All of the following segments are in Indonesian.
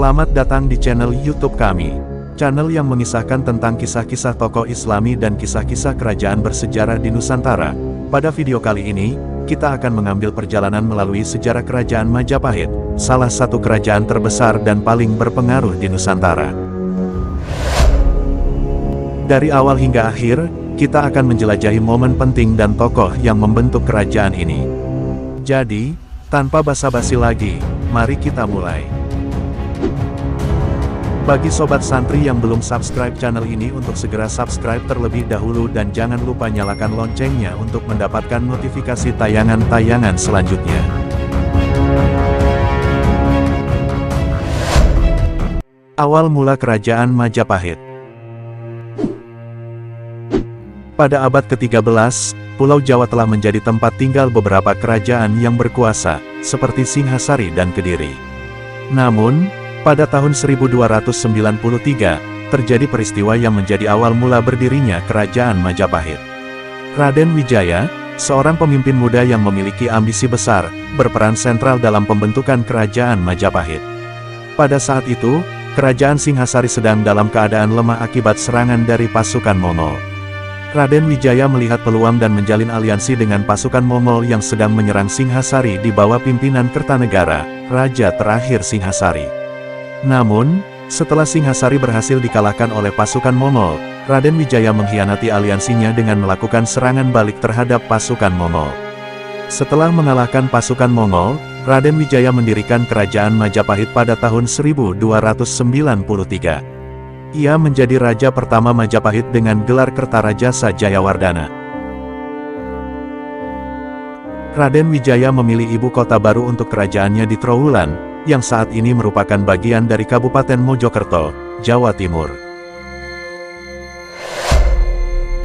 Selamat datang di channel YouTube kami. Channel yang mengisahkan tentang kisah-kisah tokoh Islami dan kisah-kisah kerajaan bersejarah di Nusantara. Pada video kali ini, kita akan mengambil perjalanan melalui sejarah kerajaan Majapahit, salah satu kerajaan terbesar dan paling berpengaruh di Nusantara. Dari awal hingga akhir, kita akan menjelajahi momen penting dan tokoh yang membentuk kerajaan ini. Jadi, tanpa basa-basi lagi, mari kita mulai. Bagi sobat santri yang belum subscribe channel ini untuk segera subscribe terlebih dahulu dan jangan lupa nyalakan loncengnya untuk mendapatkan notifikasi tayangan-tayangan selanjutnya. Awal mula kerajaan Majapahit. Pada abad ke-13, Pulau Jawa telah menjadi tempat tinggal beberapa kerajaan yang berkuasa, seperti Singhasari dan Kediri. Namun, pada tahun 1293, terjadi peristiwa yang menjadi awal mula berdirinya kerajaan Majapahit. Raden Wijaya, seorang pemimpin muda yang memiliki ambisi besar, berperan sentral dalam pembentukan kerajaan Majapahit. Pada saat itu, kerajaan Singhasari sedang dalam keadaan lemah akibat serangan dari pasukan Mongol. Raden Wijaya melihat peluang dan menjalin aliansi dengan pasukan Mongol yang sedang menyerang Singhasari di bawah pimpinan Kertanegara, raja terakhir Singhasari. Namun, setelah Singhasari berhasil dikalahkan oleh pasukan Mongol, Raden Wijaya mengkhianati aliansinya dengan melakukan serangan balik terhadap pasukan Mongol. Setelah mengalahkan pasukan Mongol, Raden Wijaya mendirikan kerajaan Majapahit pada tahun 1293. Ia menjadi raja pertama Majapahit dengan gelar Kertarajasa Jayawardana. Raden Wijaya memilih ibu kota baru untuk kerajaannya di Trowulan, yang saat ini merupakan bagian dari Kabupaten Mojokerto, Jawa Timur.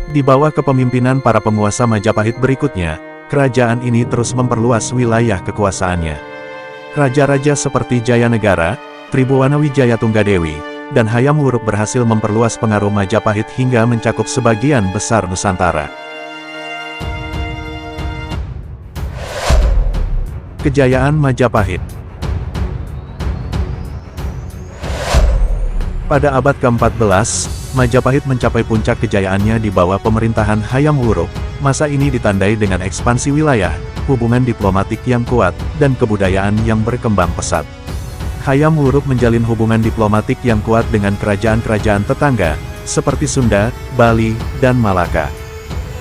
Di bawah kepemimpinan para penguasa Majapahit berikutnya, kerajaan ini terus memperluas wilayah kekuasaannya. Raja-raja seperti Jayanegara, Tribhuwana Wijaya Tunggadewi, dan Hayam Wuruk berhasil memperluas pengaruh Majapahit hingga mencakup sebagian besar Nusantara. Kejayaan Majapahit. Pada abad ke-14, Majapahit mencapai puncak kejayaannya di bawah pemerintahan Hayam Wuruk. Masa ini ditandai dengan ekspansi wilayah, hubungan diplomatik yang kuat, dan kebudayaan yang berkembang pesat. Hayam Wuruk menjalin hubungan diplomatik yang kuat dengan kerajaan-kerajaan tetangga, seperti Sunda, Bali, dan Malaka.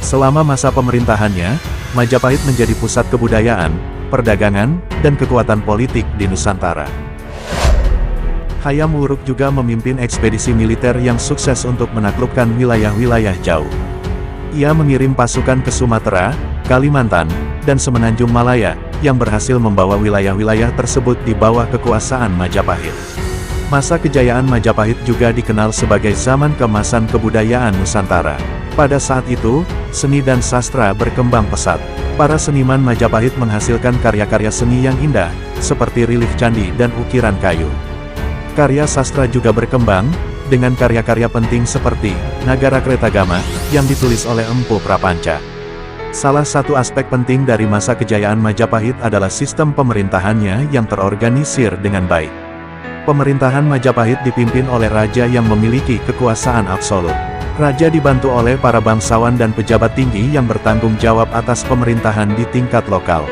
Selama masa pemerintahannya, Majapahit menjadi pusat kebudayaan, perdagangan, dan kekuatan politik di Nusantara. Hayam Wuruk juga memimpin ekspedisi militer yang sukses untuk menaklukkan wilayah-wilayah jauh. Ia mengirim pasukan ke Sumatera, Kalimantan, dan Semenanjung Malaya, yang berhasil membawa wilayah-wilayah tersebut di bawah kekuasaan Majapahit. Masa kejayaan Majapahit juga dikenal sebagai zaman keemasan kebudayaan Nusantara. Pada saat itu, seni dan sastra berkembang pesat. Para seniman Majapahit menghasilkan karya-karya seni yang indah, seperti relief candi dan ukiran kayu. Karya sastra juga berkembang, dengan karya-karya penting seperti Nagara Kretagama, yang ditulis oleh Empu Prapanca. Salah satu aspek penting dari masa kejayaan Majapahit adalah sistem pemerintahannya yang terorganisir dengan baik. Pemerintahan Majapahit dipimpin oleh raja yang memiliki kekuasaan absolut. Raja dibantu oleh para bangsawan dan pejabat tinggi yang bertanggung jawab atas pemerintahan di tingkat lokal.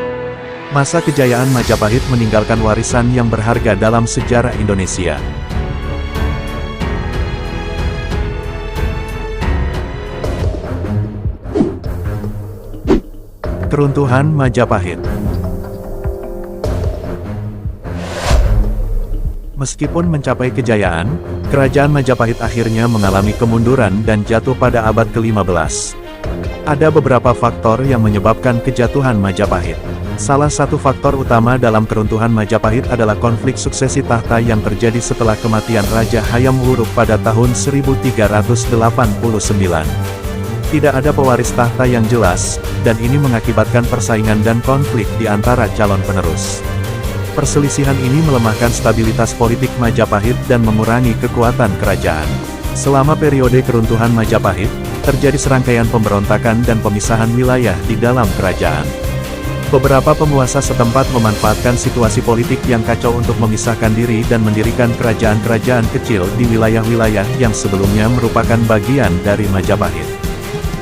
Masa kejayaan Majapahit meninggalkan warisan yang berharga dalam sejarah Indonesia. Keruntuhan Majapahit. Meskipun mencapai kejayaan, kerajaan Majapahit akhirnya mengalami kemunduran dan jatuh pada abad ke-15. Ada beberapa faktor yang menyebabkan kejatuhan Majapahit. Salah satu faktor utama dalam keruntuhan Majapahit adalah konflik suksesi tahta yang terjadi setelah kematian Raja Hayam Wuruk pada tahun 1389. Tidak ada pewaris tahta yang jelas, dan ini mengakibatkan persaingan dan konflik di antara calon penerus. Perselisihan ini melemahkan stabilitas politik Majapahit dan mengurangi kekuatan kerajaan. Selama periode keruntuhan Majapahit, terjadi serangkaian pemberontakan dan pemisahan wilayah di dalam kerajaan. Beberapa penguasa setempat memanfaatkan situasi politik yang kacau untuk memisahkan diri dan mendirikan kerajaan-kerajaan kecil di wilayah-wilayah yang sebelumnya merupakan bagian dari Majapahit.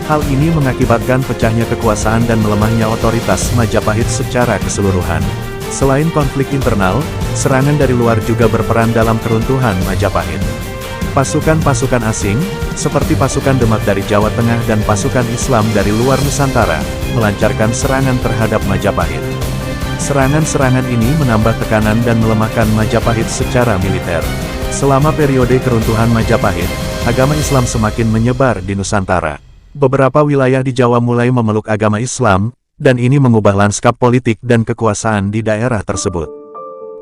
Hal ini mengakibatkan pecahnya kekuasaan dan melemahnya otoritas Majapahit secara keseluruhan. Selain konflik internal, serangan dari luar juga berperan dalam keruntuhan Majapahit. Pasukan-pasukan asing, seperti pasukan Demak dari Jawa Tengah dan pasukan Islam dari luar Nusantara, melancarkan serangan terhadap Majapahit. Serangan-serangan ini menambah tekanan dan melemahkan Majapahit secara militer. Selama periode keruntuhan Majapahit, agama Islam semakin menyebar di Nusantara. Beberapa wilayah di Jawa mulai memeluk agama Islam, dan ini mengubah lanskap politik dan kekuasaan di daerah tersebut.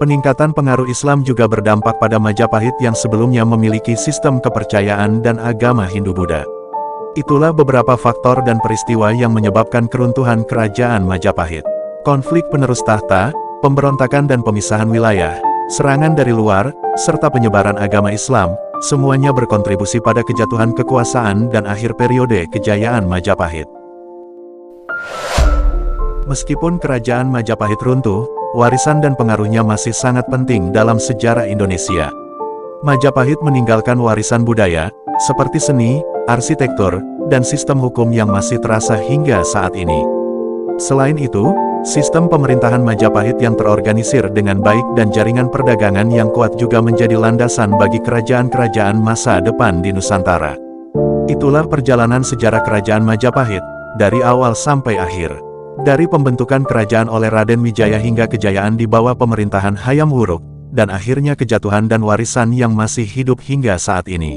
Peningkatan pengaruh Islam juga berdampak pada Majapahit yang sebelumnya memiliki sistem kepercayaan dan agama Hindu-Buddha. Itulah beberapa faktor dan peristiwa yang menyebabkan keruntuhan kerajaan Majapahit. Konflik penerus tahta, pemberontakan dan pemisahan wilayah, serangan dari luar, serta penyebaran agama Islam, semuanya berkontribusi pada kejatuhan kekuasaan dan akhir periode kejayaan Majapahit. Meskipun kerajaan Majapahit runtuh, warisan dan pengaruhnya masih sangat penting dalam sejarah Indonesia. Majapahit meninggalkan warisan budaya, seperti seni, arsitektur, dan sistem hukum yang masih terasa hingga saat ini. Selain itu, sistem pemerintahan Majapahit yang terorganisir dengan baik dan jaringan perdagangan yang kuat juga menjadi landasan bagi kerajaan-kerajaan masa depan di Nusantara. Itulah perjalanan sejarah kerajaan Majapahit, dari awal sampai akhir. Dari pembentukan kerajaan oleh Raden Wijaya hingga kejayaan di bawah pemerintahan Hayam Wuruk, dan akhirnya kejatuhan dan warisan yang masih hidup hingga saat ini.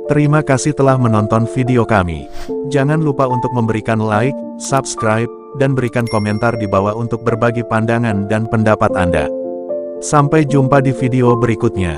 Terima kasih telah menonton video kami. Jangan lupa untuk memberikan like, subscribe, dan berikan komentar di bawah untuk berbagi pandangan dan pendapat Anda. Sampai jumpa di video berikutnya.